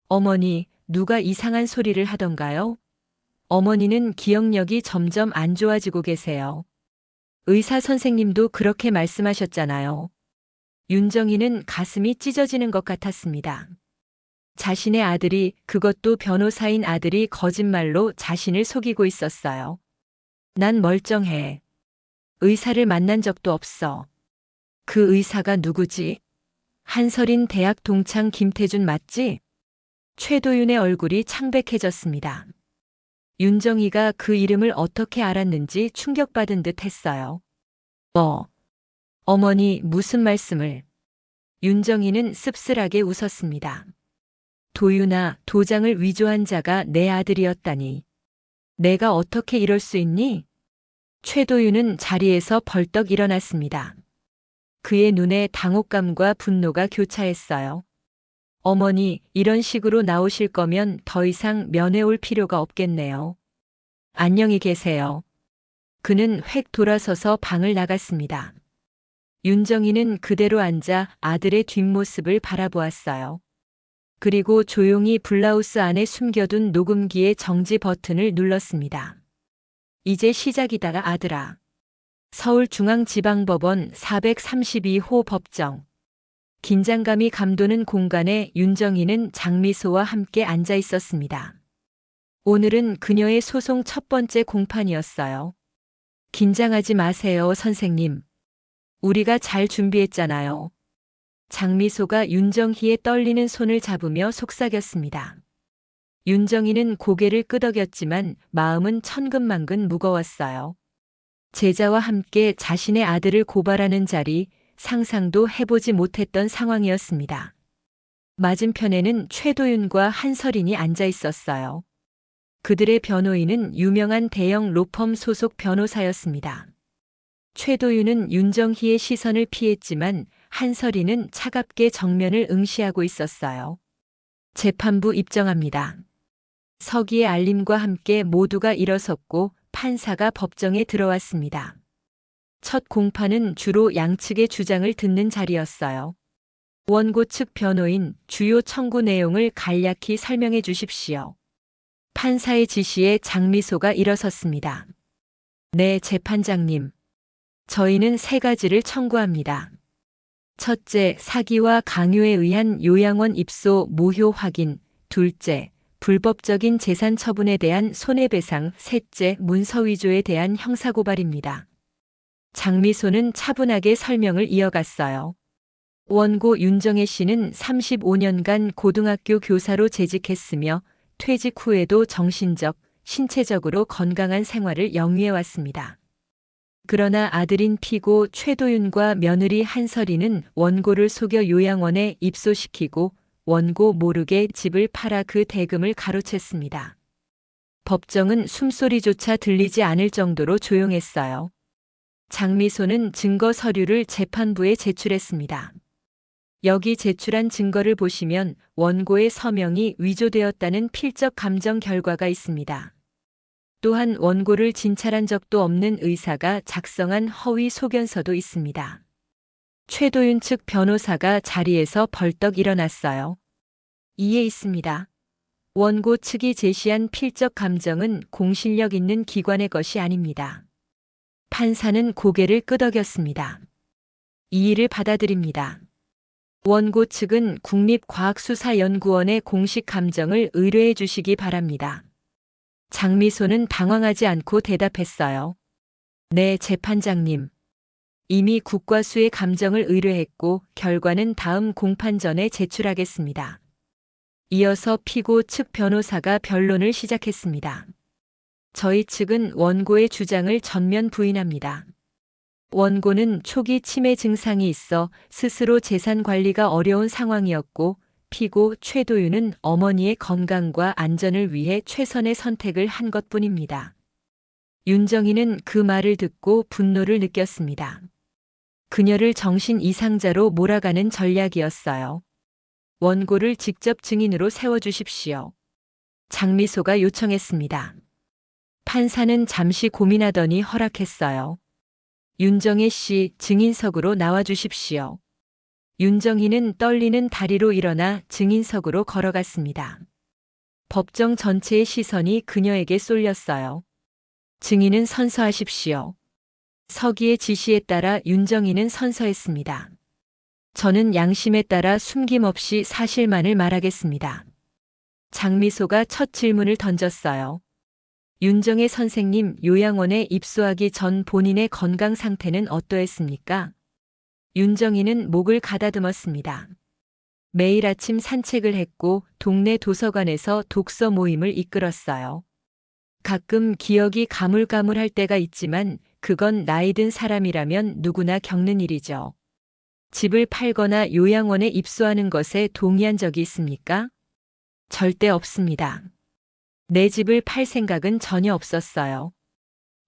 어머니, 누가 이상한 소리를 하던가요? 어머니는 기억력이 점점 안 좋아지고 계세요. 의사 선생님도 그렇게 말씀하셨잖아요. 윤정희는 가슴이 찢어지는 것 같았습니다. 자신의 아들이, 그것도 변호사인 아들이 거짓말로 자신을 속이고 있었어요. 난 멀쩡해. 의사를 만난 적도 없어. 그 의사가 누구지? 한설인 대학 동창 김태준 맞지? 최도윤의 얼굴이 창백해졌습니다. 윤정희가 그 이름을 어떻게 알았는지 충격받은 듯 했어요. 어머니 무슨 말씀을? 윤정희는 씁쓸하게 웃었습니다. 도윤아, 도장을 위조한 자가 내 아들이었다니. 내가 어떻게 이럴 수 있니? 최도윤은 자리에서 벌떡 일어났습니다. 그의 눈에 당혹감과 분노가 교차했어요. 어머니, 이런 식으로 나오실 거면 더 이상 면회 올 필요가 없겠네요. 안녕히 계세요. 그는 획 돌아서서 방을 나갔습니다. 윤정희는 그대로 앉아 아들의 뒷모습을 바라보았어요. 그리고 조용히 블라우스 안에 숨겨둔 녹음기의 정지 버튼을 눌렀습니다. 이제 시작이다 아들아. 서울중앙지방법원 432호 법정. 긴장감이 감도는 공간에 윤정희는 장미소와 함께 앉아 있었습니다. 오늘은 그녀의 소송 첫 번째 공판이었어요. 긴장하지 마세요, 선생님. 우리가 잘 준비했잖아요. 장미소가 윤정희의 떨리는 손을 잡으며 속삭였습니다. 윤정희는 고개를 끄덕였지만 마음은 천근만근 무거웠어요. 제자와 함께 자신의 아들을 고발하는 자리, 상상도 해보지 못했던 상황이었습니다. 맞은편에는 최도윤과 한설인이 앉아 있었어요. 그들의 변호인은 유명한 대형 로펌 소속 변호사였습니다. 최도윤은 윤정희의 시선을 피했지만 한설이는 차갑게 정면을 응시하고 있었어요. 재판부 입정합니다. 서기의 알림과 함께 모두가 일어섰고 판사가 법정에 들어왔습니다. 첫 공판은 주로 양측의 주장을 듣는 자리였어요. 원고 측 변호인, 주요 청구 내용을 간략히 설명해 주십시오. 판사의 지시에 장미소가 일어섰습니다. 네, 재판장님. 저희는 3가지를 청구합니다. 첫째, 사기와 강요에 의한 요양원 입소 무효 확인. 둘째, 불법적인 재산 처분에 대한 손해배상. 셋째, 문서 위조에 대한 형사고발입니다. 장미소는 차분하게 설명을 이어갔어요. 원고 윤정혜 씨는 35년간 고등학교 교사로 재직했으며 퇴직 후에도 정신적, 신체적으로 건강한 생활을 영위해왔습니다. 그러나 아들인 피고 최도윤과 며느리 한설이는 원고를 속여 요양원에 입소시키고 원고 모르게 집을 팔아 그 대금을 가로챘습니다. 법정은 숨소리조차 들리지 않을 정도로 조용했어요. 장미소는 증거 서류를 재판부에 제출했습니다. 여기 제출한 증거를 보시면 원고의 서명이 위조되었다는 필적 감정 결과가 있습니다. 또한 원고를 진찰한 적도 없는 의사가 작성한 허위 소견서도 있습니다. 최도윤 측 변호사가 자리에서 벌떡 일어났어요. 이에 있습니다. 원고 측이 제시한 필적 감정은 공신력 있는 기관의 것이 아닙니다. 판사는 고개를 끄덕였습니다. 이의를 받아들입니다. 원고 측은 국립과학수사연구원의 공식 감정을 의뢰해 주시기 바랍니다. 장미소는 당황하지 않고 대답했어요. 네, 재판장님. 이미 국과수의 감정을 의뢰했고 결과는 다음 공판 전에 제출하겠습니다. 이어서 피고 측 변호사가 변론을 시작했습니다. 저희 측은 원고의 주장을 전면 부인합니다. 원고는 초기 치매 증상이 있어 스스로 재산 관리가 어려운 상황이었고 피고 최도윤은 어머니의 건강과 안전을 위해 최선의 선택을 한 것뿐입니다. 윤정희는 그 말을 듣고 분노를 느꼈습니다. 그녀를 정신 이상자로 몰아가는 전략이었어요. 원고를 직접 증인으로 세워주십시오. 장미소가 요청했습니다. 판사는 잠시 고민하더니 허락했어요. 윤정혜 씨 증인석으로 나와주십시오. 윤정희는 떨리는 다리로 일어나 증인석으로 걸어갔습니다. 법정 전체의 시선이 그녀에게 쏠렸어요. 증인은 선서하십시오. 서기의 지시에 따라 윤정희는 선서했습니다. 저는 양심에 따라 숨김없이 사실만을 말하겠습니다. 장미소가 첫 질문을 던졌어요. 윤정혜 선생님, 요양원에 입소하기 전 본인의 건강 상태는 어떠했습니까? 윤정희는 목을 가다듬었습니다. 매일 아침 산책을 했고 동네 도서관에서 독서 모임을 이끌었어요. 가끔 기억이 가물가물할 때가 있지만 그건 나이 든 사람이라면 누구나 겪는 일이죠. 집을 팔거나 요양원에 입소하는 것에 동의한 적이 있습니까? 절대 없습니다. 내 집을 팔 생각은 전혀 없었어요.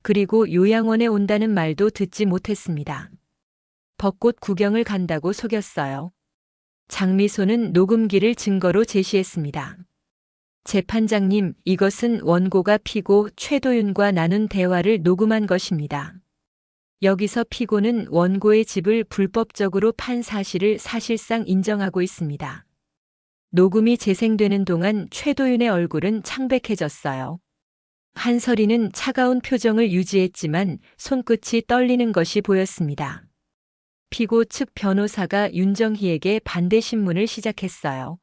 그리고 요양원에 온다는 말도 듣지 못했습니다. 벚꽃 구경을 간다고 속였어요. 장미소는 녹음기를 증거로 제시했습니다. 재판장님, 이것은 원고가 피고 최도윤과 나눈 대화를 녹음한 것입니다. 여기서 피고는 원고의 집을 불법적으로 판 사실을 사실상 인정하고 있습니다. 녹음이 재생되는 동안 최도윤의 얼굴은 창백해졌어요. 한설이는 차가운 표정을 유지했지만 손끝이 떨리는 것이 보였습니다. 피고 측 변호사가 윤정희에게 반대 신문을 시작했어요.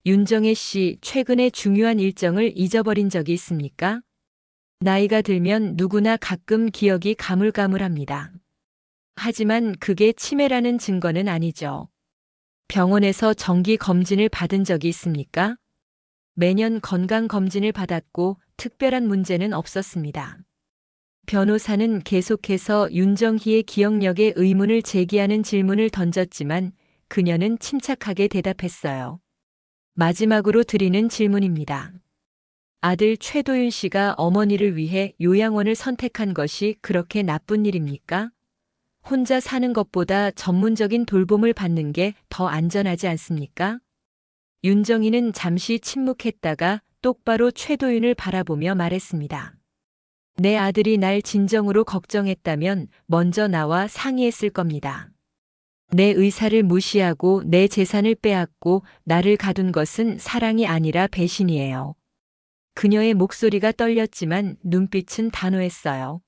윤정혜 씨, 최근에 중요한 일정을 잊어버린 적이 있습니까? 나이가 들면 누구나 가끔 기억이 가물가물합니다. 하지만 그게 치매라는 증거는 아니죠. 병원에서 정기 검진을 받은 적이 있습니까? 매년 건강 검진을 받았고 특별한 문제는 없었습니다. 변호사는 계속해서 윤정희의 기억력에 의문을 제기하는 질문을 던졌지만 그녀는 침착하게 대답했어요. 마지막으로 드리는 질문입니다. 아들 최도윤 씨가 어머니를 위해 요양원을 선택한 것이 그렇게 나쁜 일입니까? 혼자 사는 것보다 전문적인 돌봄을 받는 게 더 안전하지 않습니까? 윤정희는 잠시 침묵했다가 똑바로 최도윤을 바라보며 말했습니다. 내 아들이 날 진정으로 걱정했다면 먼저 나와 상의했을 겁니다. 내 의사를 무시하고 내 재산을 빼앗고 나를 가둔 것은 사랑이 아니라 배신이에요. 그녀의 목소리가 떨렸지만 눈빛은 단호했어요.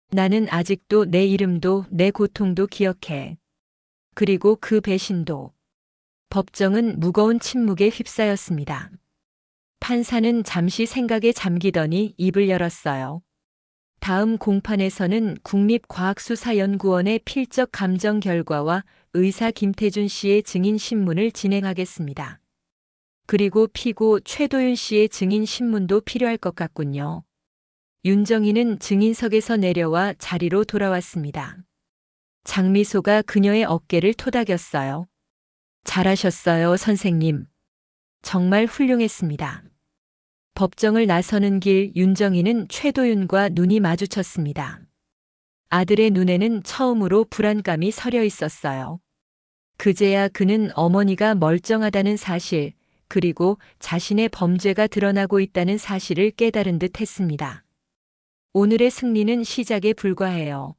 나는 아직도 내 이름도 내 고통도 기억해. 그리고 그 배신도. 법정은 무거운 침묵에 휩싸였습니다. 판사는 잠시 생각에 잠기더니 입을 열었어요. 다음 공판에서는 국립과학수사연구원의 필적 감정 결과와 의사 김태준 씨의 증인 신문을 진행하겠습니다. 그리고 피고 최도윤 씨의 증인 신문도 필요할 것 같군요. 윤정희는 증인석에서 내려와 자리로 돌아왔습니다. 장미소가 그녀의 어깨를 토닥였어요. 잘하셨어요, 선생님. 정말 훌륭했습니다. 법정을 나서는 길 윤정희는 최도윤과 눈이 마주쳤습니다. 아들의 눈에는 처음으로 불안감이 서려 있었어요. 그제야 그는 어머니가 멀쩡하다는 사실, 그리고 자신의 범죄가 드러나고 있다는 사실을 깨달은 듯 했습니다. 오늘의 승리는 시작에 불과해요.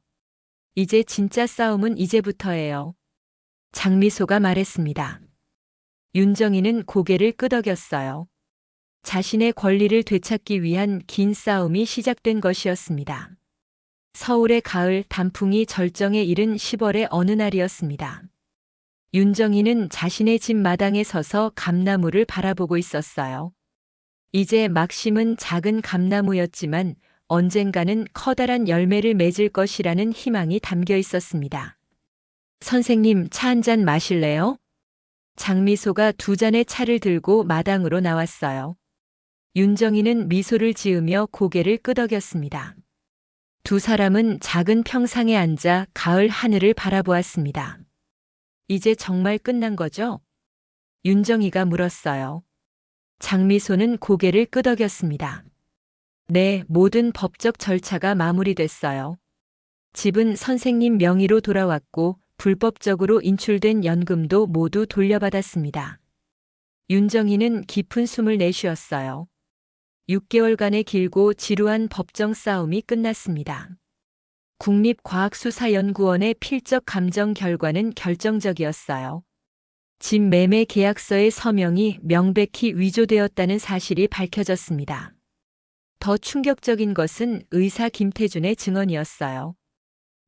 이제 진짜 싸움은 이제부터예요. 장미소가 말했습니다. 윤정희는 고개를 끄덕였어요. 자신의 권리를 되찾기 위한 긴 싸움이 시작된 것이었습니다. 서울의 가을 단풍이 절정에 이른 10월의 어느 날이었습니다. 윤정희는 자신의 집 마당에 서서 감나무를 바라보고 있었어요. 이제 막 심은 작은 감나무였지만 언젠가는 커다란 열매를 맺을 것이라는 희망이 담겨 있었습니다. 선생님, 차 한 잔 마실래요? 장미소가 두 잔의 차를 들고 마당으로 나왔어요. 윤정희는 미소를 지으며 고개를 끄덕였습니다. 두 사람은 작은 평상에 앉아 가을 하늘을 바라보았습니다. 이제 정말 끝난 거죠? 윤정희가 물었어요. 장미소는 고개를 끄덕였습니다. 네, 모든 법적 절차가 마무리됐어요. 집은 선생님 명의로 돌아왔고 불법적으로 인출된 연금도 모두 돌려받았습니다. 윤정희는 깊은 숨을 내쉬었어요. 6개월간의 길고 지루한 법정 싸움이 끝났습니다. 국립과학수사연구원의 필적 감정 결과는 결정적이었어요. 집 매매 계약서의 서명이 명백히 위조되었다는 사실이 밝혀졌습니다. 더 충격적인 것은 의사 김태준의 증언이었어요.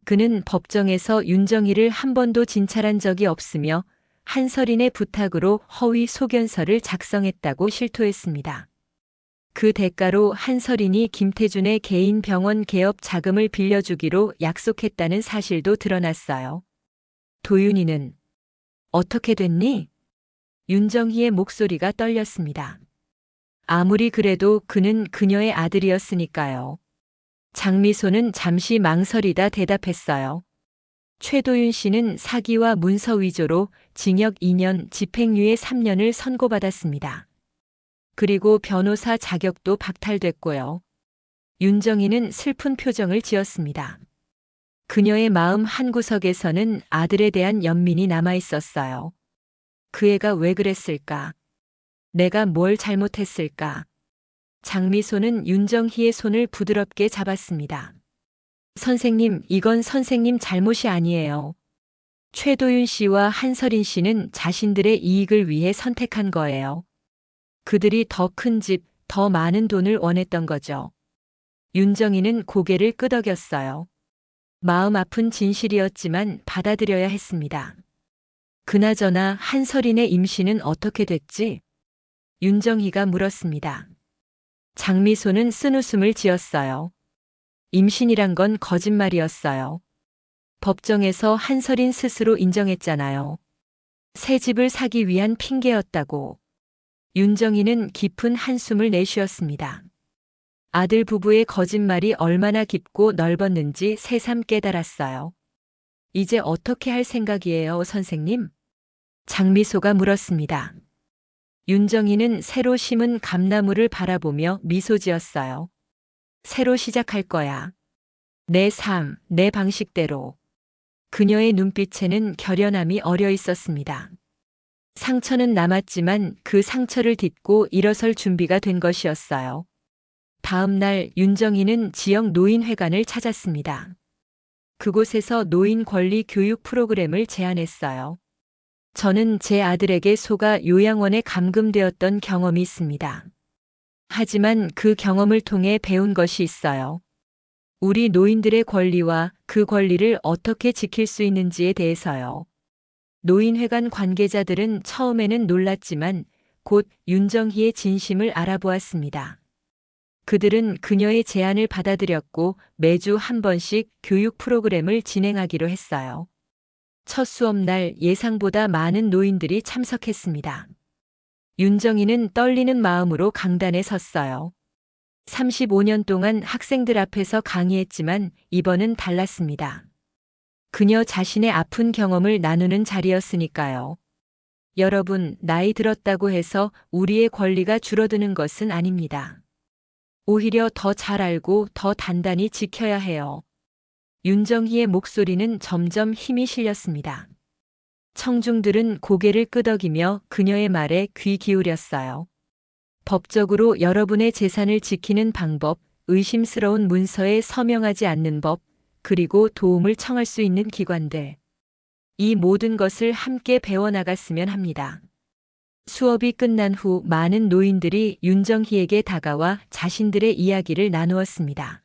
그는 법정에서 윤정희를 한 번도 진찰한 적이 없으며 한서린의 부탁으로 허위 소견서를 작성했다고 실토했습니다. 그 대가로 한서린이 김태준의 개인 병원 개업 자금을 빌려주기로 약속했다는 사실도 드러났어요. 도윤이는 어떻게 됐니? 윤정희의 목소리가 떨렸습니다. 아무리 그래도 그는 그녀의 아들이었으니까요. 장미소는 잠시 망설이다 대답했어요. 최도윤 씨는 사기와 문서 위조로 징역 2년, 집행유예 3년을 선고받았습니다. 그리고 변호사 자격도 박탈됐고요. 윤정희는 슬픈 표정을 지었습니다. 그녀의 마음 한구석에서는 아들에 대한 연민이 남아 있었어요. 그 애가 왜 그랬을까? 내가 뭘 잘못했을까? 장미소는 윤정희의 손을 부드럽게 잡았습니다. 선생님, 이건 선생님 잘못이 아니에요. 최도윤 씨와 한서린 씨는 자신들의 이익을 위해 선택한 거예요. 그들이 더 큰 집, 더 많은 돈을 원했던 거죠. 윤정희는 고개를 끄덕였어요. 마음 아픈 진실이었지만 받아들여야 했습니다. 그나저나 한서린의 임신은 어떻게 됐지? 윤정희가 물었습니다. 장미소는 쓴웃음을 지었어요. 임신이란 건 거짓말이었어요. 법정에서 한서린 스스로 인정했잖아요. 새 집을 사기 위한 핑계였다고. 윤정희는 깊은 한숨을 내쉬었습니다. 아들 부부의 거짓말이 얼마나 깊고 넓었는지 새삼 깨달았어요. 이제 어떻게 할 생각이에요, 선생님? 장미소가 물었습니다. 윤정희는 새로 심은 감나무를 바라보며 미소 지었어요. 새로 시작할 거야. 내 삶, 내 방식대로. 그녀의 눈빛에는 결연함이 어려 있었습니다. 상처는 남았지만 그 상처를 딛고 일어설 준비가 된 것이었어요. 다음 날 윤정희는 지역 노인회관을 찾았습니다. 그곳에서 노인 권리 교육 프로그램을 제안했어요. 저는 제 아들에게 속아 요양원에 감금되었던 경험이 있습니다. 하지만 그 경험을 통해 배운 것이 있어요. 우리 노인들의 권리와 그 권리를 어떻게 지킬 수 있는지에 대해서요. 노인회관 관계자들은 처음에는 놀랐지만 곧 윤정희의 진심을 알아보았습니다. 그들은 그녀의 제안을 받아들였고 매주 한 번씩 교육 프로그램을 진행하기로 했어요. 첫 수업날 예상보다 많은 노인들이 참석했습니다. 윤정희는 떨리는 마음으로 강단에 섰어요. 35년 동안 학생들 앞에서 강의했지만 이번은 달랐습니다. 그녀 자신의 아픈 경험을 나누는 자리였으니까요. 여러분, 나이 들었다고 해서 우리의 권리가 줄어드는 것은 아닙니다. 오히려 더 잘 알고 더 단단히 지켜야 해요. 윤정희의 목소리는 점점 힘이 실렸습니다. 청중들은 고개를 끄덕이며 그녀의 말에 귀 기울였어요. 법적으로 여러분의 재산을 지키는 방법, 의심스러운 문서에 서명하지 않는 법, 그리고 도움을 청할 수 있는 기관들. 이 모든 것을 함께 배워나갔으면 합니다. 수업이 끝난 후 많은 노인들이 윤정희에게 다가와 자신들의 이야기를 나누었습니다.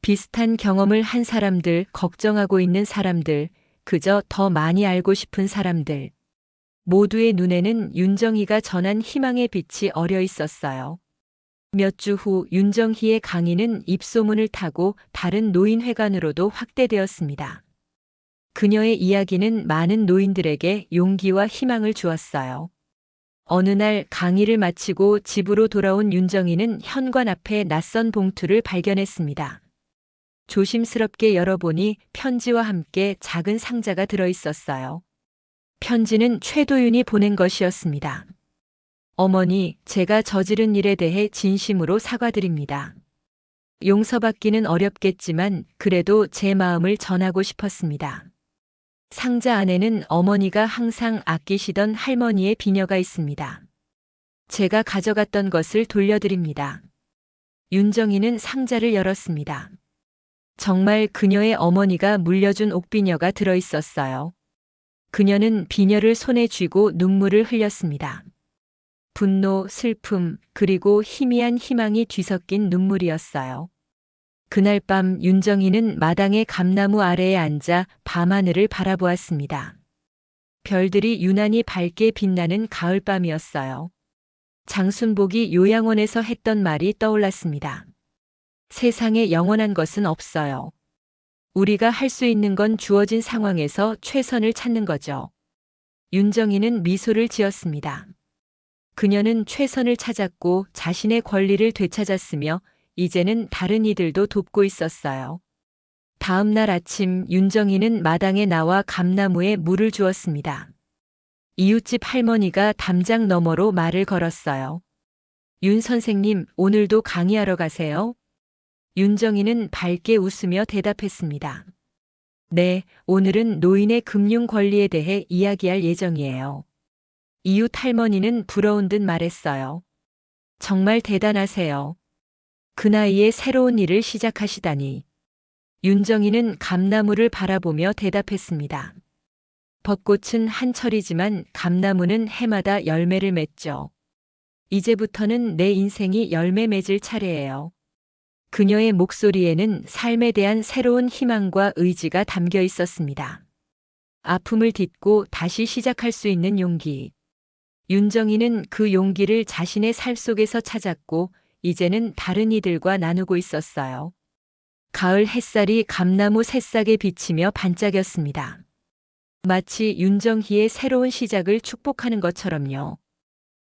비슷한 경험을 한 사람들, 걱정하고 있는 사람들, 그저 더 많이 알고 싶은 사람들. 모두의 눈에는 윤정희가 전한 희망의 빛이 어려 있었어요. 몇 주 후 윤정희의 강의는 입소문을 타고 다른 노인회관으로도 확대되었습니다. 그녀의 이야기는 많은 노인들에게 용기와 희망을 주었어요. 어느 날 강의를 마치고 집으로 돌아온 윤정희는 현관 앞에 낯선 봉투를 발견했습니다. 조심스럽게 열어보니 편지와 함께 작은 상자가 들어 있었어요. 편지는 최도윤이 보낸 것이었습니다. 어머니, 제가 저지른 일에 대해 진심으로 사과드립니다. 용서받기는 어렵겠지만 그래도 제 마음을 전하고 싶었습니다. 상자 안에는 어머니가 항상 아끼시던 할머니의 비녀가 있습니다. 제가 가져갔던 것을 돌려드립니다. 윤정희는 상자를 열었습니다. 정말 그녀의 어머니가 물려준 옥비녀가 들어 있었어요. 그녀는 비녀를 손에 쥐고 눈물을 흘렸습니다. 분노, 슬픔, 그리고 희미한 희망이 뒤섞인 눈물이었어요. 그날 밤 윤정희는 마당의 감나무 아래에 앉아 밤하늘을 바라보았습니다. 별들이 유난히 밝게 빛나는 가을밤이었어요. 장순복이 요양원에서 했던 말이 떠올랐습니다. 세상에 영원한 것은 없어요. 우리가 할 수 있는 건 주어진 상황에서 최선을 찾는 거죠. 윤정희는 미소를 지었습니다. 그녀는 최선을 찾았고 자신의 권리를 되찾았으며 이제는 다른 이들도 돕고 있었어요. 다음 날 아침 윤정희는 마당에 나와 감나무에 물을 주었습니다. 이웃집 할머니가 담장 너머로 말을 걸었어요. 윤 선생님, 오늘도 강의하러 가세요? 윤정희는 밝게 웃으며 대답했습니다. 네, 오늘은 노인의 금융 권리에 대해 이야기할 예정이에요. 이웃 할머니는 부러운 듯 말했어요. 정말 대단하세요. 그 나이에 새로운 일을 시작하시다니. 윤정희는 감나무를 바라보며 대답했습니다. 벚꽃은 한철이지만 감나무는 해마다 열매를 맺죠. 이제부터는 내 인생이 열매 맺을 차례예요. 그녀의 목소리에는 삶에 대한 새로운 희망과 의지가 담겨 있었습니다. 아픔을 딛고 다시 시작할 수 있는 용기. 윤정희는 그 용기를 자신의 삶 속에서 찾았고 이제는 다른 이들과 나누고 있었어요. 가을 햇살이 감나무 새싹에 비치며 반짝였습니다. 마치 윤정희의 새로운 시작을 축복하는 것처럼요.